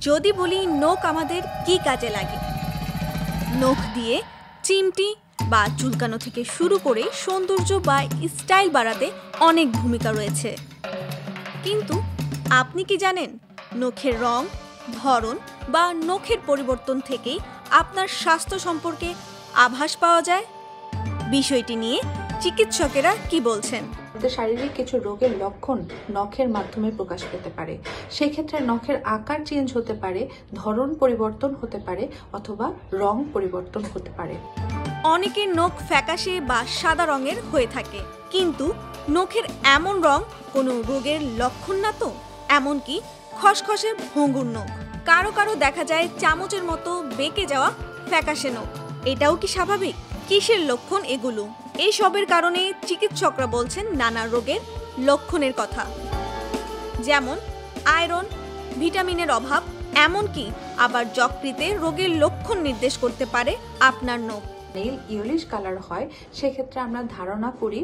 যদি বলি নখ আমাদের কি কাজে লাগে, নখ দিয়ে চিমটি বা চুলকানো থেকে শুরু করে সৌন্দর্য বা স্টাইল বাড়াতে অনেক ভূমিকা রয়েছে। কিন্তু আপনি কি জানেন নখের রং, ধরন বা নখের পরিবর্তন থেকেই আপনার স্বাস্থ্য সম্পর্কে আভাস পাওয়া যায়? বিষয়টি নিয়ে চিকিৎসকেরা কি বলছেন? শারীরিক কিছু রোগের লক্ষণ নখের মাধ্যমে প্রকাশ পেতে পারে। সেক্ষেত্রে নখের আকার চেঞ্জ হতে পারে, ধরন পরিবর্তন হতে পারে অথবা রং পরিবর্তন হতে পারে। অনেকের নখ ফ্যাকাশে বা সাদা রঙের হয়ে থাকে, কিন্তু নখের এমন রং কোনো রোগের লক্ষণ না তো। এমনকি খসখসে ভঙ্গুর নখ, কারো কারো দেখা যায় চামচের মতো বেঁকে যাওয়া ফ্যাকাশে নখ। এটাও কি স্বাভাবিক? কিসের লক্ষণ এগুলো? এই সবের কারণে চিকিৎসকরা বলছেন নানা রোগের লক্ষণের কথা, যেমন আয়রন, ভিটামিনের অভাব, এমনকি আবার যকৃতে রোগের লক্ষণ নির্দেশ করতে পারে আপনার নখ। নেইল ইয়েলিশ কালার হয়, সেক্ষেত্রে আমরা ধারণা করি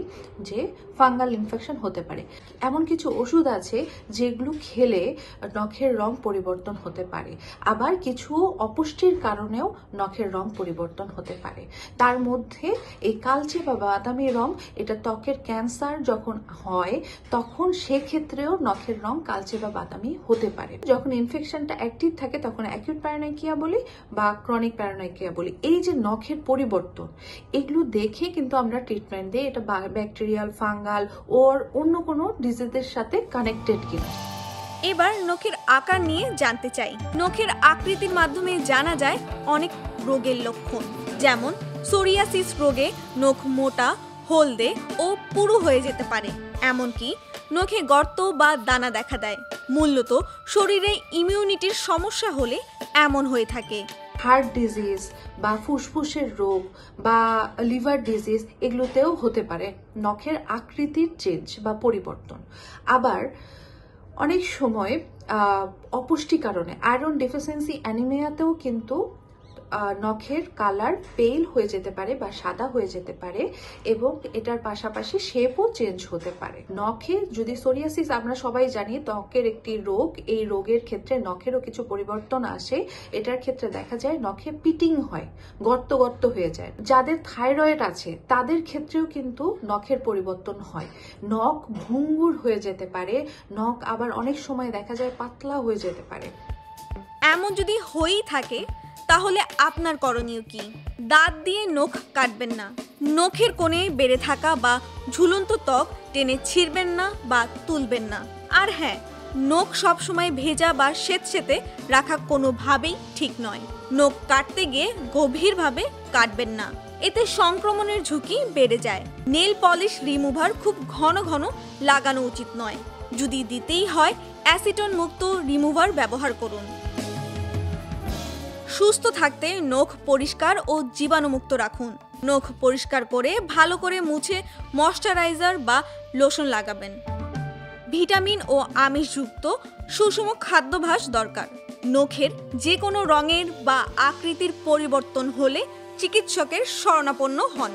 যে ফাঙ্গাল ইনফেকশন হতে পারে। এমন কিছু ওষুধ আছে যেগুলো খেলে নখের রং পরিবর্তন হতে পারে, আবার কিছু অপুষ্টির কারণেও নখের রং পরিবর্তন হতে পারে। তার মধ্যে এই কালচে বা বাদামি রং, এটা ত্বকের ক্যান্সার যখন হয় তখন সেক্ষেত্রেও নখের রং কালচে বা বাদামি হতে পারে। যখন ইনফেকশনটা অ্যাক্টিভ থাকে তখন অ্যাকিউট প্যারানাইকিয়া বলি বা ক্রনিক প্যারানাইকিয়া বলি। এই যে নখের পরিবর্তন, এগুলো দেখে কিন্তু আমরা ট্রিটমেন্ট দিই এটা ব্যাকটেরিয়াল, ফাঙ্গাল ওর অন্য কোনো ডিজিজের সাথে কানেক্টেড কিনা। এবার নখের আকার নিয়ে জানতে চাই। নখের আকৃতির মাধ্যমে জানা যায় অনেক রোগের লক্ষণ, যেমন সোরিয়াসিস রোগে নখ মোটা, হলদে ও পুরু হয়ে যেতে পারে। এমনকি নখে গর্ত বা দানা দেখা দেয়। মূলত শরীরে ইমিউনিটির সমস্যা হলে এমন হয়ে থাকে। হার্ট ডিজিজ বা ফুসফুসের রোগ বা লিভার ডিজিজ এগুলোতেও হতে পারে নখের আকৃতির চেঞ্জ বা পরিবর্তন। আবার অনেক সময় অপুষ্টি কারণে আয়রন ডেফিসিয়েন্সি অ্যানিমিয়াতেও কিন্তু নখের কালার পেল হয়ে যেতে পারে বা সাদা হয়ে যেতে পারে, এবং এটার পাশাপাশি শেপও চেঞ্জ হতে পারে। নখে যদি সোরিয়াসিস, আমরা সবাই জানি ত্বকের একটি রোগ, এই রোগের ক্ষেত্রে নখেরও কিছু পরিবর্তন আসে। এটার ক্ষেত্রে দেখা যায় নখে পিটিং হয়, গর্ত গর্ত হয়ে যায়। যাদের থাইরয়েড আছে তাদের ক্ষেত্রেও কিন্তু নখের পরিবর্তন হয়। নখ ভঙ্গুর হয়ে যেতে পারে, নখ আবার অনেক সময় দেখা যায় পাতলা হয়ে যেতে পারে। এমন যদি হয়েই থাকে তাহলে আপনার করণীয় কি? দাঁত দিয়ে নখ কাটবেন না, নখের কোণে বেড়ে থাকা বা ঝুলন্ত ত্বক টেনে ছিঁড়বেন না বা তুলবেন না। আর হ্যাঁ, নখ সবসময় ভেজা বা সেতসেতে রাখা কোনোভাবেই ঠিক নয়। নখ কাটতে গিয়ে গভীরভাবে কাটবেন না, এতে সংক্রমণের ঝুঁকি বেড়ে যায়। নেল পলিশ রিমুভার খুব ঘন ঘন লাগানো উচিত নয়। যদি দিতেই হয় অ্যাসিটন মুক্ত রিমুভার ব্যবহার করুন। সুস্থ থাকতে নখ পরিষ্কার ও জীবাণুমুক্ত রাখুন। নখ পরিষ্কার করে ভালো করে মুছে ময়শ্চারাইজার বা লোশন লাগাবেন। ভিটামিন ও আমিষযুক্ত সুষম খাদ্যাভ্যাস দরকার। নখের যে কোনো রঙের বা আকৃতির পরিবর্তন হলে চিকিৎসকের শরণাপন্ন হন।